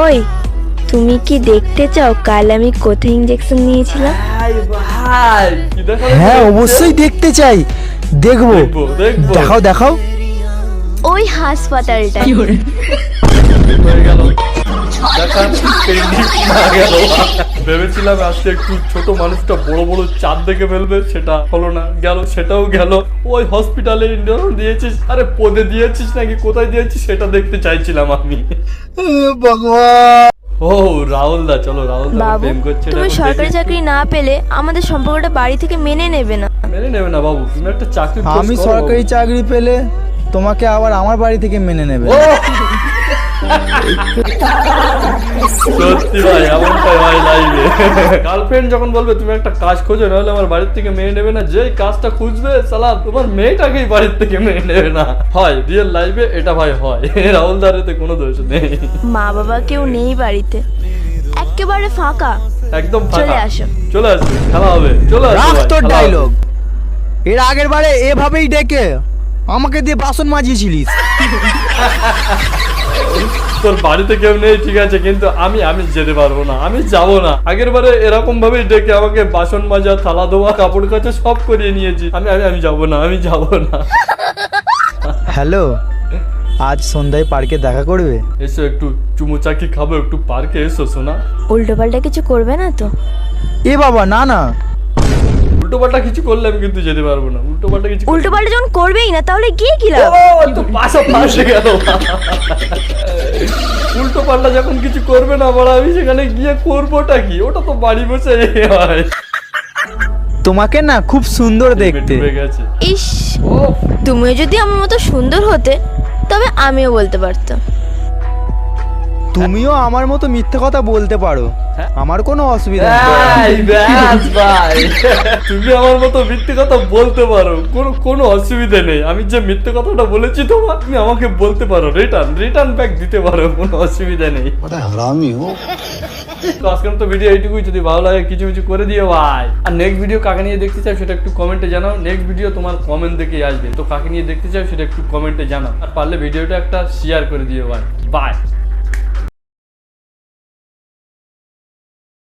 ওই তুমি কি দেখতে চাও কাল আমি কোথায় ইনজেকশন নিয়েছিলাম? হ্যাঁ অবশ্যই দেখতে চাই, দেখবো। দেখাও দেখাও। ওই হাসপাতালটা। ভেবেছিলাম আজকে একটু ছোট মানুষটা বড় বড় চাঁদ দেখে ফেলবে, সেটা হলো না, গেল সেটাও গেল। ওই হসপিটালে ইন্টারভিউ দিয়েছিস, আরে পদে দিয়েছিস নাকি কোথায় দিয়েছিস সেটা দেখতে চাইছিলাম আমি। ভগবান। ও রাহুল দা, চলো রাহুল দা বাবু প্রেম করছে। তুমি সরকারি চাকরি না পেলে আমাদের সম্পর্কটা বাড়ি থেকে মেনে নেবে না। মেনে নেবে না বাবু, তুমি একটা চাকরি আমি সরকারি চাকরি পেলে তোমাকে আবার আমার বাড়ি থেকে মেনে নেবে। সত্যি ভাই, এমনটাই হয় লাইভে। গার্লফ্রেন্ড যখন বলবে তুমি একটা কাজ খোঁজো নাহলে আমার বাড়ির থেকে মেনে নেবে না, যেই কাজটা খুঁজবে সালা তোমার মেয়েটাকেই বাড়ির থেকে মেনে নেবে না। হয় রিয়েল লাইফে এটা ভাই হয়। রাহুল দারেতে কোনো দোষ নেই। মা বাবা কেউ নেই বাড়িতে, একেবারে ফাঁকা। একদম চলে ফাঁকা। আসো। চলে আসো, খেলা হবে, চলে আসো রাখ ভাই, তোর খেলা হবে। ডায়লগ। এর আগের বারে এভাবেই ডেকে আমাকে দিয়ে বাসন মাজিয়েছিলিস। তোর বাড়িতে কেউ নেই ঠিক আছে, কিন্তু আমি যেতে পারবো না, আমি যাবো না। আগের বারে এরকম ভাবে ডেকে আমাকে বাসন মাজা, থালা ধোয়া, কাপড় কাচা সব করিয়ে নিয়েছি। আমি যাবো না, আমি যাবো না। হ্যালো, আজ সন্ধ্যায় পার্কে দেখা করবে? এসো, একটু চুমু চাকি খাবো, একটু পার্কে এসো শোনা। উল্টো পাল্টা কিছু করবে না তো? এ বাবা না না, উল্টো পাল্টা কিছু করলে আমি কিন্তু যেতে পারবো না। উল্টো পাল্টা কিছু উল্টো পাল্টা যখন করবেই না তাহলে গিয়ে কি লাভ? তো পাশে গেল। উল্টো পাল্টা যখন কিছু করবে না বড়, আমি সেখানে গিয়ে করবোটা কি? ওটা তো বাড়ি বসে হয়। তোমাকে না খুব সুন্দর দেখতে। ডুবে গেছে। ইস, তুমিও যদি আমার মতো সুন্দর হতে তবে আমিও বলতে পারতাম। তুমিও আমার মতো মিথ্যে কথা বলতে পারো, আমার কোনো অসুবিধা নেই। এই ব্যাস ভাই, তুমি আমার মতো মিথ্যে কথা বলতে পারো, কোনো অসুবিধা নেই। আমি যে মিথ্যে কথাটা বলেছি তোমার, তুমি আমাকে বলতে পারো, রিটার্ন ব্যাক দিতে পারো, কোনো অসুবিধা নেই। তো আজকের তো ভিডিও এইটুকুই। যদি ভালো লাগে কিছু করে দিও ভাই। আর নেক্সট ভিডিও কাকে নিয়ে দেখতে চাও সেটা একটু কমেন্টে জানাও। নেক্সট ভিডিও তোমার কমেন্ট দেখেই আসবে, তো কাকে নিয়ে দেখতে চাও সেটা একটু কমেন্টে জানাও। আর পারলে ভিডিওটা একটা শেয়ার করে দিও ভাই। বাই।